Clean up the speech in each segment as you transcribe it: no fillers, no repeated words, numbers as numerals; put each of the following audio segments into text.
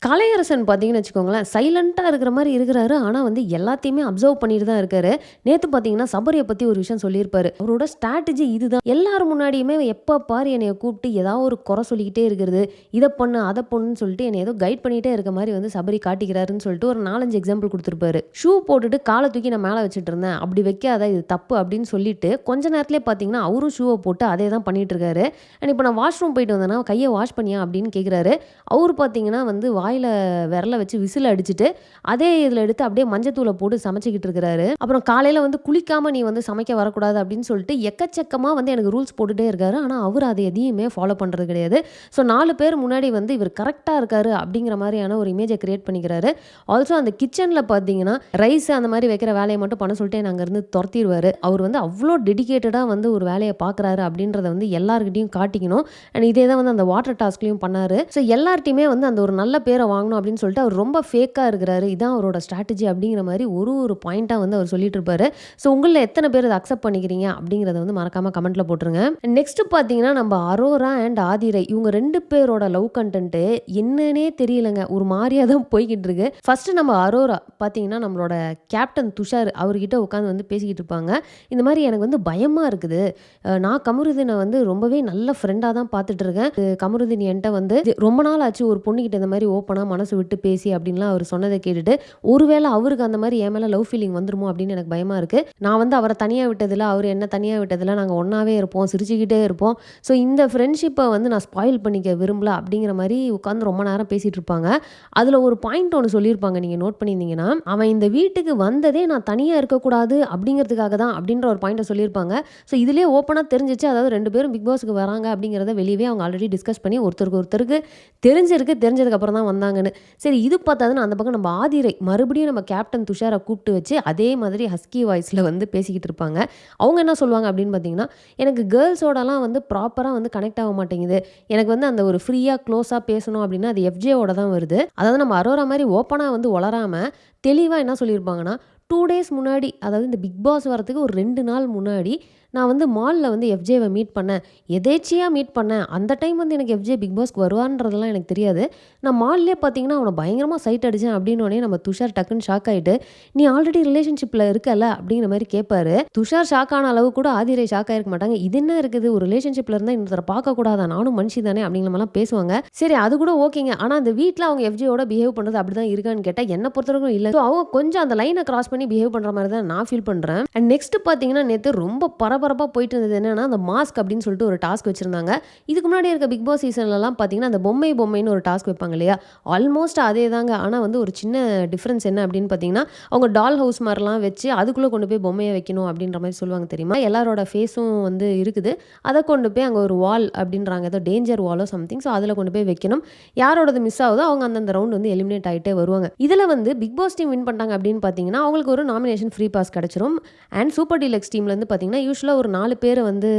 கலையரசன் பார்த்தீங்கன்னு வச்சுக்கோங்களேன், சைலன்ட்டா இருக்கிற மாரி இருக்கிறாரு. ஆனா வந்து எல்லாத்தையுமே அப்சர்வ் பண்ணிட்டு தான் இருக்காரு. நேத்து பார்த்தீங்கன்னா, சபரிய பத்தி ஒரு விஷயம் சொல்லியிருப்பாரு. அவரோட ஸ்ட்ராட்டஜி இதுதான். எல்லார் முன்னாடியுமே எப்ப பாரு என்னைய கூப்பிட்டு ஏதாவது ஒரு குறை சொல்லிக்கிட்டே இருக்கிறது. இத பண்ணு, அத பண்ணுன்னு சொல்லிட்டு என்னைய ஏதோ கைட் பண்ணிட்டே இருக்க மாரி வந்து சபரி காட்டிக்கிறாருன்னு சொல்லிட்டு ஒரு 4, 5 எக்ஸாம்பிள் குடுத்திருப்பாரு. ஷூ போட்டுட்டு கால தூக்கி நான் மேல வச்சுட்டு இருந்தேன். அப்படி வைக்காத இது தப்பு அப்படின்னு சொல்லிட்டு, கொஞ்ச நேரத்திலேயே பார்த்தீங்கன்னா, அவரும் ஷூவ போட்டு அதே தான் பண்ணிட்டு இருக்காரு. அண்ட் இப்ப நான் வாஷ்ரூம் போயிட்டு வந்தேன்னா, கைய வாஷ் பண்ணியா? அப்படின்னு கேட்கிறாரு. அவரு பார்த்தீங்கன்னா வந்து வாயில விரல வச்சு விசில் அடிச்சுட்டு, அதே இதில எடுத்து அப்படியே மஞ்சத்தூள போட்டு சமைச்சுக்கிட்டு இருக்கிறாரு. அப்புறம் காலையில வந்து குளிக்காம நீ வந்து சமைக்க வரக்கூடாது அப்படின்னு சொல்லிட்டு எக்கச்சக்கமா வந்து எனக்கு ரூல்ஸ் போட்டுட்டே இருக்காரு. ஆனா, அவரு அத எதையுமே ஃபாலோ பண்றது கிடையாது. ஸோ 4 பேர் முன்னாடி வந்து இவர் கரெக்ட்டா இருக்காரு அப்படிங்கிற மாரியான ஒரு இமேஜ கிரியேட் பண்ணிக்கிறாரு. ஆல்சோ அந்த கிச்சன்ல பார்த்தீங்கன்னா, ரைஸ் அந்த மாரி வைக்கிற வேலைய மட்டும் பண்ண சொல்லிட்டு என்ன அங்கருந்து தொரத்திருவாரு. அவர் வந்து அவ்ளோ டெடிகேட்டடா வந்து ஒரு வேலைய பார்க்குறாரு அப்படின்றத வந்து எல்லார்கிட்டயும் காட்டிக்கணும். அண்ட் இதே தான் வந்து அந்த வாட்டர் டாஸ்க்லயும் பண்ணாரு. ஸோ எல்லார்ட்டயுமே வந்து அந்த ஒரு நல்ல பேர வாங்கணும் அப்படின்னு சொல்லிட்டு அவர் ரொம்ப ஃபேக்கா இருக்கிறாரு. இதான் அவரோட ஸ்ட்ராட்டஜி அப்படிங்கிற மாரி ஒரு பாயிண்ட்டா வந்து அவர் சொல்லிட்டு இருப்பாரு. ஸோ உங்கள்ல எத்தன பேர் இத அக்செப்ட் பண்ணிக்கிறீங்க அப்படிங்கிறத வந்து மறக்காம கமெண்ட்ல போட்டுருங்க. நெக்ஸ்ட் பார்த்தீங்கன்னா, நம்ம அரோரா அண்ட் ஆதிரை இவங்க 2 பேரோட லவ் கன்டென்ட் என்னன்னே தெரியலங்க. ஒரு மாரியா தான் போய்க்கிட்டு இருக்கு. ஃபர்ஸ்ட் நம்ம அரோரா பார்த்தீங்கன்னா, நம்மளோட கேப்டன் துஷார் அவர்கிட்ட உட்காந்து வந்து பேசிக்கிட்டு இருப்பாங்க. இந்த மாரி எனக்கு வந்து பயமா இருக்குது. நான் கமருதீன வந்து ரொம்பவே நல்ல ஃப்ரெண்டா தான் பார்த்துட்டு இருக்கேன். கமருதீன் என்ட்ட வந்து ரொம்ப நாள் ஆச்சு ஒரு பொண்ணுகிட்ட இந்த மாரி ஓப்பனா மனசு விட்டு பேசி அப்படின்லாம் அவர் சொன்னத கேட்டுட்டு, ஒருவேளை அவருக்கு அந்த மாரி என் மேல லவ் ஃபீலிங் வந்துருமோ அப்படின்னு எனக்கு பயமா இருக்கு. நான் வந்து அவர தனியா விட்டதில்ல, அவரு என்ன தனியா விட்டதில்ல. நாங்க ஒண்ணாவே இருப்போம், சிரிச்சுக்கிட்டே இருப்போம். ஸோ இந்த ஃப்ரெண்ட்ஷிப்ப வந்து நான் ஸ்பாயில் பண்ணிக்க விரும்பல அப்படிங்கிற மாரி உட்காந்து ரொம்ப நேரம் பேசிட்டு இருப்பாங்க. அதுல ஒரு பாயிண்ட் ஒண்ணு சொல்லியிருப்பாங்க. நீங்க நோட் பண்ணியிருந்தீங்கன்னா, அவன் இந்த வீட்டுக்கு வந்ததே நான் தனியா இருக்கக்கூடாது அப்படிங்கிறதுக்காக தான் அப்படின்ற ஒரு பாயிண்ட்ட சொல்லியிருப்பாங்க. ஸோ இதுலயே ஓப்பனா தெரிஞ்சிச்சு. அதாவது 2 பேரும் பிக் பாஸ்க்கு வராங்க அப்படிங்கிறத வெளியவே அவங்க ஆல்ரெடி டிஸ்கஸ் பண்ணி ஒருத்தருக்கு தெரிஞ்சிருக்கு. தெரிஞ்சதுக்கு அப்புறம் தான் வந்தாங்கன்னு. சரி இது பத்தாதுன்னு அந்த பக்கம் நம்ம ஆதிரை மறுபடியும் நம்ம கேப்டன் துஷார கூப்பிட்டு வச்சு அதே மாதிரி ஹஸ்கி வாய்ஸ்ல வந்து பேசிக்கிட்டு இருப்பாங்க. அவங்க என்ன சொல்லுவாங்க அப்படின்னு பார்த்தீங்கன்னா, எனக்கு கேர்ள்ஸோடலாம் வந்து ப்ராப்பரா வந்து கனெக்ட் ஆக மாட்டேங்குது. எனக்கு வந்து அந்த ஒரு ஃப்ரீயா க்ளோஸா பேசணும் அப்படின்னா அது எஃப்ஜேவோட தான் வருது. அதாவது நம்ம அரோரா மாரி ஓப்பனா வந்து ஒளராம தெளிவா என்ன சொல்லியிருப்பாங்கன்னா, 2 டேஸ் முன்னாடி அதாவது இந்த பிக் பாஸ் வரதுக்கு ஒரு 2 நாள் முன்னாடி நான் வந்து மால்ல வந்து எஃப்ஜேவ மீட் பண்ணேன். எதேர்ச்சியா மீட் பண்ணேன். அந்த டைம் வந்து எனக்கு எஃப்ஜே பிக் பாஸ்க்கு வருவான்றதெல்லாம் எனக்கு தெரியாது. நான் மால்லயே பார்த்தீங்கன்னா, அவன பயங்கரமா சைட் அடிச்சேன் அப்படின்னோனே நம்ம துஷார் டக்குன்னு ஷாக் ஆயிட்டு, "நீ ஆல்ரெடி ரிலேஷன்ஷிப்ல இருக்கல்ல?" அப்படிங்கிற மாரி கேட்பாரு. துஷார் ஷாக் ஆன அளவு கூட ஆதிரை ஷாக் ஆயிருக்க மாட்டாங்க. "இது என்ன இருக்குது? ஒரு ரிலேஷன்ஷிப்ல இருந்தா இன்னொருத்தர பார்க்கக்கூடாதா? நானும் மனுஷி தானே?" அப்படிங்கிற மாரிலாம் பேசுவாங்க. சரி அது கூட ஓகேங்க. ஆனா அந்த வீட்ல அவங்க எஃப்ஜேயோட பிஹேவ் பண்றது அப்படிதான் இருக்கான்னு கேட்டா, என்ன பொறுத்தவரைக்கும் இல்ல. ஸோ அவங்க கொஞ்சம் அந்த லைன கிராஸ் பண்ணி பிஹேவ் பண்ற மாரி தான் நான் ஃபீல் பண்றேன். அண்ட் நெக்ஸ்ட் பார்த்தீங்கன்னா, நேத்து ரொம்ப பரபரப்பா போயிட்டு இருந்தது என்னன்னா, அந்த மாஸ்க் அப்படின்னு சொல்லிட்டு ஒரு டாஸ்க் வச்சிருந்தாங்க. இதுக்கு முன்னாடி இருக்க பிக் பாஸ் சீசன்லலாம் பார்த்தீங்கன்னா, அந்த பொம்மைன்னு ஒரு டாஸ்க் வைப்பாங்க இல்லையா? ஆல்மோஸ்ட் அதே தாங்க. ஆனா வந்து ஒரு சின்ன டிஃபரன்ஸ் என்ன அப்படின்னு பார்த்தீங்கன்னா, அவங்க டால் ஹவுஸ் மாரிலாம் வச்சு அதுக்குள்ள கொண்டு போய் பொம்மைய வைக்கணும் அப்படின்ற மாரி சொல்லுவாங்க தெரியுமா? எல்லாரோட ஃபேஸும் வந்து இருக்குது. அத கொண்டு போய் அங்க ஒரு வால் அப்படின்றாங்க. ஏதோ டேஞ்சர் வாலோ சம்திங். ஸோ அதில கொண்டு போய் வைக்கணும். யாரோடது மிஸ் ஆகுதோ அவங்க அந்தந்த ரவுண்ட் வந்து எலிமினேட் ஆயிட்டே வருவாங்க. இதில வந்து பிக் பாஸ் டீம் வின் பண்ணிட்டாங்க அப்படின்னு பார்த்தீங்கன்னா, அவங்களுக்கு ஒரு நாமினேஷன் ஃப்ரீ பாஸ் கிடைச்சிரும். அண்ட் சூப்பர் டீலக்ஸ் டீம்லேருந்து பார்த்தீங்கன்னா, யூசுவலா ஒரு 4 பேர வந்து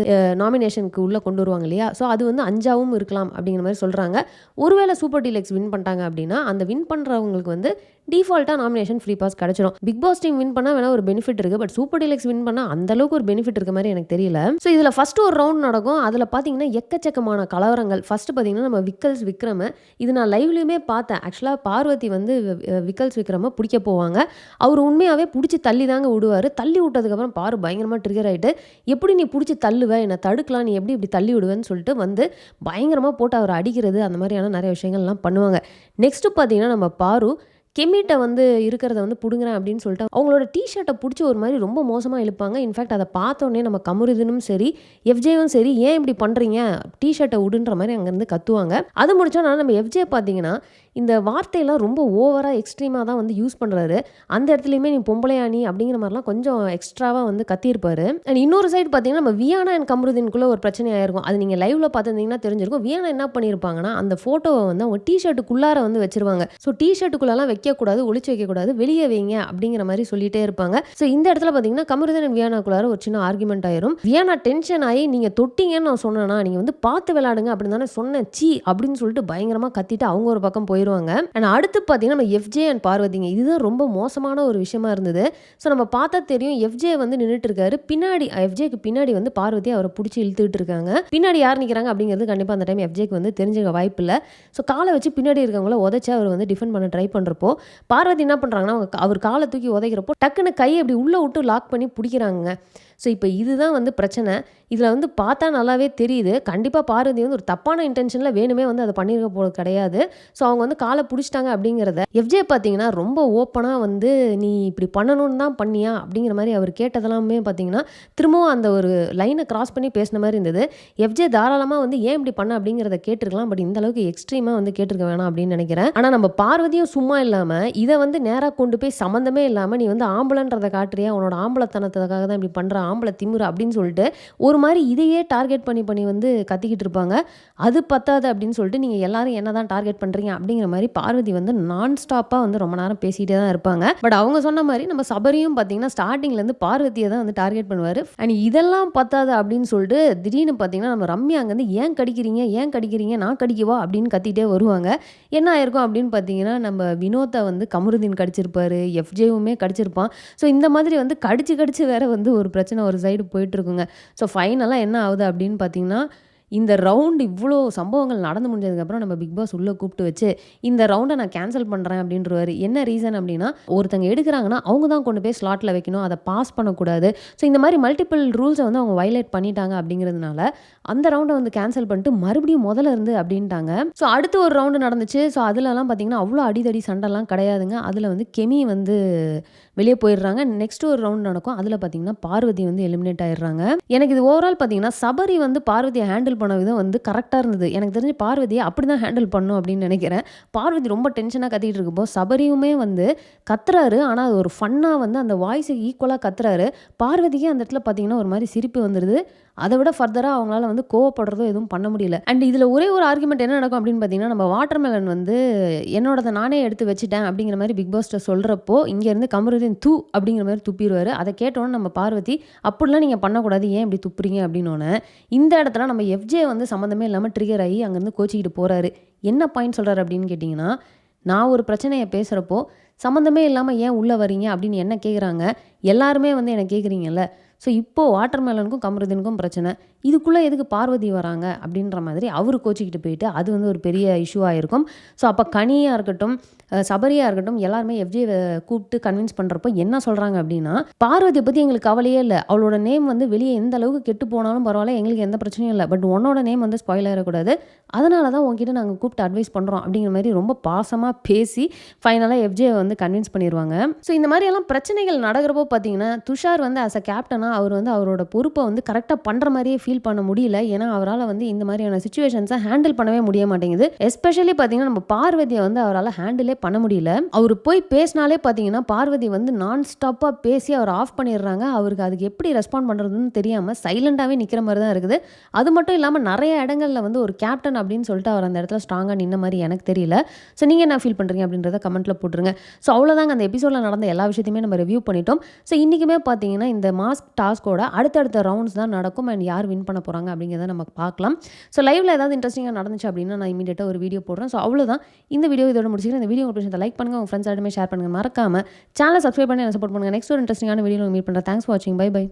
நாமினேஷனுக்கு உள்ள கொண்டு வருவாங்க இல்லையா? ஸோ அது வந்து 5ஆவும் இருக்கலாம் அப்படிங்கிற மாரி சொல்றாங்க. ஒருவேளை சூப்பர் டீலக்ஸ் வின் பண்ணிட்டாங்க அப்படின்னா, அந்த வின் பண்றவங்களுக்கு வந்து டிஃபால்ட்டா நாமினேஷன் ஃப்ரீ பாஸ் கிடைச்சிரும். பிக் பாஸ் டீம் வின் பண்ணா வேணா ஒரு பெனிஃபிட் இருக்கு. பட் சூப்பர் டீலக்ஸ் வின் பண்ணா அந்த அளவுக்கு ஒரு பெனிஃபிட் இருக்க மாரி எனக்கு தெரியல. ஸோ இதுல ஃபர்ஸ்ட் ஒரு ரவுண்ட் நடக்கும். அதுல பார்த்தீங்கன்னா, எக்கச்சக்கமான கலவரங்கள். ஃபர்ஸ்ட் பார்த்தீங்கன்னா, நம்ம விக்கல்ஸ் விக்ரம இது நான் லைவ்லயுமே பார்த்தேன். ஆக்சுவலா பார்வதி வந்து விக்கல்ஸ் விக்ரம புடிக்க போவாங்க. அவரு உண்மையாவே புடிச்சு தள்ளி தாங்க விடுவாரு. தள்ளி விட்டதுக்கப்புறம் பாரு பயங்கரமா ட்ரிகர் ஆயிட்டு, "எப்படி நீ புடிச்சு தள்ளுவ? என்ன தடுக்கலாம். நீ எப்படி இப்படி தள்ளி விடுவேன்னு" சொல்லிட்டு வந்து பயங்கரமா போட்டு அவர அடிக்கிறது, அந்த மாரியான நெறைய விஷயங்கள்லாம் பண்ணுவாங்க. நெக்ஸ்ட் பார்த்தீங்கன்னா, நம்ம பாரு கெமிட்ட வந்து இருக்கிறத வந்து புடுங்குறேன் அப்படின்னு சொல்லிட்டு அவங்களோட டீ ஷர்ட்ட புடிச்சு ஒரு மாரி ரொம்ப மோசமா இழுப்பாங்க. இன்ஃபேக்ட் அத பார்த்தோனே நம்ம கமருதீனும் சரி, எஃப்ஜேவும் சரி, "ஏன் இப்படி பண்றீங்க? டீ ஷர்ட்ட உடுன்ற" மாரி அங்கருந்து கத்துவாங்க. அது முடிச்சோன நம்ம எஃப்ஜே பார்த்தீங்கன்னா, இந்த வார்த்தையெல்லாம் ரொம்ப ஓவரா எக்ஸ்ட்ரீமா தான் வந்து யூஸ் பண்றாரு. அந்த இடத்துலயுமே "நீ பொம்பளையா நீ?" அப்படிங்கிற மாரிலாம் கொஞ்சம் எக்ஸ்ட்ராவா வந்து கத்தியிருப்பாரு. அண்ட் இன்னொரு சைடு பார்த்தீங்கன்னா, நம்ம வியானா அண்ட் கமருதீனுக்குள்ள ஒரு பிரச்சனை ஆயிருக்கும். அது நீங்க லைவ்ல பார்த்திருந்தீங்கன்னா தெரிஞ்சிருக்கும். வியானா என்ன பண்ணியிருப்பாங்கன்னா, அந்த ஃபோட்டோவ வந்து அவங்க டீ ஷர்ட்டுக்குள்ளார வந்து வச்சிருவாங்க. ஸோ டீ ஷர்ட்டுக்குள்ளலாம் வைக்கக்கூடாது, ஒளிச்சு வைக்கக்கூடாது, வெளியே வைங்க அப்படிங்கிற மாதிரி சொல்லிட்டே இருப்பாங்க. ஸோ இந்த இடத்துல பார்த்தீங்கன்னா கமருதீன் அண்ட் வியானாக்குள்ளார ஒரு சின்ன ஆர்குமெண்ட் ஆயிரும். வியானா டென்ஷன் ஆகி நீங்க தொட்டீங்கன்னு நான் சொன்னேனா, நீங்க வந்து பார்த்து விளையாடுங்க அப்படின்னு தானே சொன்னேன், சீ அப்படின்னு சொல்லிட்டு பயங்கரமா கத்திட்டு அவங்க ஒரு பக்கம் போயிருவாங்க. அண்ட் அடுத்து பார்த்தீங்கன்னா நம்ம எஃப்ஜே அண்ட் பார்வதிங்க, இதுதான் ரொம்ப மோசமான ஒரு விஷயமா இருந்தது. ஸோ நம்ம பார்த்தா தெரியும் எஃப்ஜே வந்து நின்றுட்டு இருக்காரு, பின்னாடி எஃப்ஜேக்கு பின்னாடி வந்து பார்வதி அவரை பிடிச்சி இழுத்துட்டு இருக்காங்க. பின்னாடி யார் நிற்கிறாங்க அப்படிங்கிறது கண்டிப்பாக அந்த டைம் எஃப்ஜேக்கு வந்து தெரிஞ்சுக்க வாய்ப்பு இல்லை. ஸோ காலை வச்சு பின்னாடி இருக்கவங்கள உதச்சி அவர் வந்து டிஃபெண்ட் பண்ண ட்ரை பண்ணுறப்போ பார்வதி என்ன பண்ணுறாங்கன்னா அவர் காலை தூக்கி உதைக்கிறப்போ டக்குன்னு கையை அப்படி உள்ளே விட்டு லாக் பண்ணி பிடிக்கிறாங்க. ஸோ இப்போ இதுதான் வந்து பிரச்சனை. இதில் வந்து பார்த்தா நல்லாவே தெரியுது கண்டிப்பாக பார்வதி வந்து ஒரு தப்பான இன்டென்ஷனில் வேணுமே வந்து அதை பண்ணியிருக்க போகிறது கிடையாது. ஸோ அவங்க வந்து காலை பிடிச்சிட்டாங்க அப்படிங்கிறத எஃப்ஜே பார்த்தீங்கன்னா ரொம்ப ஓப்பனாக வந்து நீ இப்படி பண்ணணும்னு தான் பண்ணியா அப்படிங்கிற மாதிரி அவர் கேட்டதெல்லாமே பார்த்தீங்கன்னா திரும்பவும் அந்த ஒரு லைனை கிராஸ் பண்ணி பேசின மாதிரி இருந்தது. எஃப்ஜே தாராளமாக வந்து ஏன் இப்படி பண்ண அப்படிங்கிறத கேட்டிருக்கலாம், பட் இந்த அளவுக்கு எக்ஸ்ட்ரீமாக வந்து கேட்டிருக்க வேணாம் அப்படின்னு நினைக்கிறேன். ஆனால் நம்ம பார்வதியும் சும்மா இல்லாமல் இதை வந்து நேராக கொண்டு போய் சம்மந்தமே இல்லாமல் நீ வந்து ஆம்பளன்றதை காட்டுறியா, உன்னோட ஆம்பளத்தனத்துக்காக தான் இப்படி பண்ணுற, ஆம்பளை திமுறை அப்படின்னு சொல்லிட்டு ஒரு மாதிரி இதையே டார்கெட் பண்ணி வந்து கத்திக்கிட்டு இருப்பாங்க. அது பத்தாது அப்படின்னு சொல்லிட்டு நீங்கள் எல்லாரும் என்ன தான் டார்கெட் பண்ணுறீங்க அப்படிங்கிற மாதிரி பார்வதி வந்து நான் ஸ்டாப்பாக வந்து ரொம்ப நேரம் பேசிகிட்டே தான் இருப்பாங்க. பட் அவங்க சொன்ன மாதிரி நம்ம சபரியும் பார்த்தீங்கன்னா ஸ்டார்டிங்லேருந்து பார்வதியை தான் வந்து டார்கெட் பண்ணுவார். அண்ட் இதெல்லாம் பத்தாது அப்படின்னு சொல்லிட்டு திடீர்னு பார்த்தீங்கன்னா நம்ம ரம்யா அங்கேருந்து ஏன் கடிக்கிறீங்க நான் கடிக்கவா அப்படின்னு கத்திட்டே வருவாங்க. என்ன ஆயிருக்கும் அப்படின்னு பார்த்தீங்கன்னா நம்ம வினோத்தை வந்து கமருதீன் கடிச்சிருப்பாரு, எஃப்ஜேவுமே கடிச்சிருப்பான். ஸோ இந்த மாதிரி வந்து கடிச்சு வேற வந்து ஒரு பிரச்சனை ஒரு சைடு போயிட்டு இருக்குங்க. ஸோ ஃபைனலாக என்ன ஆகுது அப்படின்னு பார்த்தீங்கன்னா இந்த ரவுண்டு இவ்வளோ சம்பவங்கள் நடந்து முடிஞ்சதுக்கப்புறம் நம்ம பிக் பாஸ் உள்ளே கூப்பிட்டு வச்சு இந்த ரவுண்டை நான் கேன்சல் பண்ணுறேன் அப்படின்றவாரு. என்ன ரீசன் அப்படின்னா ஒருத்தங்க எடுக்கிறாங்கன்னா அவங்க தான் கொண்டு போய் ஸ்லாட்டில் வைக்கணும், அதை பாஸ் பண்ணக்கூடாது. ஸோ இந்த மாதிரி மல்டிபிள் ரூல்ஸை வந்து அவங்க வயலேட் பண்ணிட்டாங்க அப்படிங்கிறதுனால அந்த ரவுண்டை வந்து கேன்சல் பண்ணிட்டு மறுபடியும் முதல்ல இருந்து அப்படின்ட்டாங்க. ஸோ அடுத்து ஒரு ரவுண்டு நடந்துச்சு. ஸோ அதுலலாம் பார்த்தீங்கன்னா அவ்வளோ அடிதடி சண்டைலாம் கிடையாதுங்க. அதில் வந்து கெமி வந்து வெளியே போயிடுறாங்க. நெக்ஸ்ட் ஒரு ரவுண்ட் நடக்கும். அதில் பார்த்தீங்கன்னா பார்வதி வந்து எலிமினேட் ஆயிடுறாங்க. எனக்கு இது ஓவரால் பார்த்தீங்கன்னா சபரி வந்து பார்வதியை ஹேண்டில் பண்ண விதம் வந்து கரெக்டாக இருந்தது. எனக்கு தெரிஞ்சு பார்வதியை அப்படி தான் ஹேண்டில் பண்ணும் அப்படின்னு நினைக்கிறேன். பார்வதி ரொம்ப டென்ஷனாக கத்திட்டு இருக்கப்போ சபரியுமே வந்து கத்துறாரு. ஆனால் அது ஒரு ஃபன்னாக வந்து அந்த வாய்ஸுக்கு ஈக்குவலாக கத்துறாரு. பார்வதிக்கு அந்த இடத்துல பார்த்தீங்கன்னா ஒரு மாதிரி சிரிப்பு வந்துடுது. அதை விட ஃபர்தராக அவங்களால வந்து கோவப்படுறதோ எதுவும் பண்ண முடியல. அண்ட் இதில் ஒரே ஒரு ஆர்குமெண்ட் என்ன நடக்கும் அப்படின்னு பார்த்தீங்கன்னா நம்ம வாட்டர்மெலன் வந்து என்னோடதை நானே எடுத்து வச்சுட்டேன் அப்படிங்கிற மாதிரி பிக் பாஸ்ட்டை சொல்கிறப்போ இங்கேருந்து கமருதீன் தூ அப்படிங்கிற மாதிரி துப்பிடுவார். அதை கேட்டோன்னு நம்ம பார்வதி அப்படிலாம் நீங்கள் பண்ணக்கூடாது, ஏன் இப்படி துப்புறீங்க அப்படின்னோன்னே இந்த இடத்துல நம்ம எஃப்ஜே வந்து சம்மந்தமே இல்லாமல் ட்ரிகர் ஆகி அங்கேருந்து கோச்சிக்கிட்டு போகிறாரு. என்ன பாயிண்ட் சொல்கிறாரு அப்படின்னு கேட்டிங்கன்னா நான் ஒரு பிரச்சனையை பேசுகிறப்போ சம்மந்தமே இல்லாமல் ஏன் உள்ளே வரீங்க அப்படின்னு என்ன கேட்குறாங்க, எல்லாருமே வந்து என்ன கேட்குறீங்கல்ல. ஸோ இப்போது வாட்டர்மெலனுக்கும் கமருதீனுக்கும் பிரச்சனை, இதுக்குள்ளே எதுக்கு பார்வதி வராங்க அப்படின்ற மாதிரி அவர் கோச்சிக்கிட்டு போயிட்டு அது வந்து ஒரு பெரிய இஷ்யூவாக இருக்கும். ஸோ அப்போ கனியாக இருக்கட்டும் சபரியாக இருக்கட்டும் எல்லாருமே எஃப்ஜே கூப்பிட்டு கன்வின்ஸ் பண்ணுறப்போ என்ன சொல்கிறாங்க அப்படின்னா பார்வதியை பற்றி எங்களுக்கு கவலையே இல்லை, அவளோட நேம் வந்து வெளியே எந்த அளவுக்கு கெட்டு போனாலும் பரவாயில்ல, எங்களுக்கு எந்த பிரச்சனையும் இல்லை, பட் உன்னோட நேம் வந்து ஸ்பாயில் ஆகிடக்கூடாது, அதனால தான் உங்ககிட்ட நாங்கள் கூப்பிட்டு அட்வைஸ் பண்ணுறோம் அப்படிங்கிற மாதிரி ரொம்ப பாசமாக பேசி ஃபைனலாக எஃப்ஜே வந்து கன்வின்ஸ் பண்ணிடுவாங்க. ஸோ இந்த மாதிரியெல்லாம் பிரச்சனைகள் நடக்கிறப்போ பார்த்தீங்கன்னா துஷார் வந்து அஸ் அ கேப்டனாக அவர் வந்து அவரோட பொறுப்பை வந்து கரெக்டாக பண்ணுற மாதிரியே ஃபீல் பண்ண முடியல. ஏன்னா அவரால் வந்து இந்த மாதிரியான சிச்சுவேஷன்ஸை ஹேண்டில் பண்ணவே முடிய மாட்டேங்குது. எஸ்பெஷலி பார்த்தீங்கன்னா நம்ம பார்வதியை வந்து அவரால் ஹேண்டிலே பண்ண முடியல. அவர் போய் பேசினாலே பார்த்தீங்கன்னா பார்வதி வந்து நான் ஸ்டாப்பாக பேசி அவர் ஆஃப் பண்ணிடுறாங்க. அவருக்கு அதுக்கு எப்படி ரெஸ்பாண்ட் பண்ணுறதுன்னு தெரியாமல் சைலண்டாகவே நிற்கிற மாதிரி தான் இருக்குது. அது மட்டும் இல்லாமல் நிறைய இடங்களில் வந்து ஒரு கேப்டன் அப்படின்னு சொல்லிட்டு அவர் அந்த இடத்துல ஸ்ட்ராங்காக நின்ன மாதிரி எனக்கு தெரியல. ஸோ நீங்கள் என்ன ஃபீல் பண்ணுறீங்க அப்படின்றத கமெண்ட்டில் போட்டுருங்க. ஸோ அவ்வளோதாங்க, அந்த எபிசோடில் நடந்த எல்லா விஷயத்தையுமே நம்ம ரிவ்யூ பண்ணிட்டோம். ஸோ இன்றைக்குமே பார்த்தீங்கன்னா இந்த மாஸ்க் டாஸ்கோட அடுத்தடுத்த ரவுண்ட்ஸ் தான் நடக்கும் அண்ட் யார் வின் பண்ண போகிறாங்க அப்படிங்கிறத நம்ம பார்க்கலாம். ஸோ லைவில் ஏதாவது இன்ட்ரெஸ்டிங்காக நடந்துச்சு அப்படின்னா நான் இமீடியட்டாக ஒரு வீடியோ போடுறேன். ஸோ அவ்வளோதான், இந்த வீடியோ இதோட முடிச்சுக்கிறேன். இந்த வீடியோ உங்களுக்கு லைக் பண்ணுங்கள், உங்கள் ஃப்ரெண்ட்ஸ் எல்லாருமே ஷேர் பண்ணுங்கள், மறக்காமல் சேனலை சப்ஸ்கிரைப் பண்ணி சப்போர்ட் பண்ணுங்கள். நெக்ஸ்ட் ஒரு இன்ட்ரெஸ்டிங்கான வீடியோ மீட் பண்ணுறேன். தேங்க்ஸ் ஃபார் வாட்சிங். Bye by.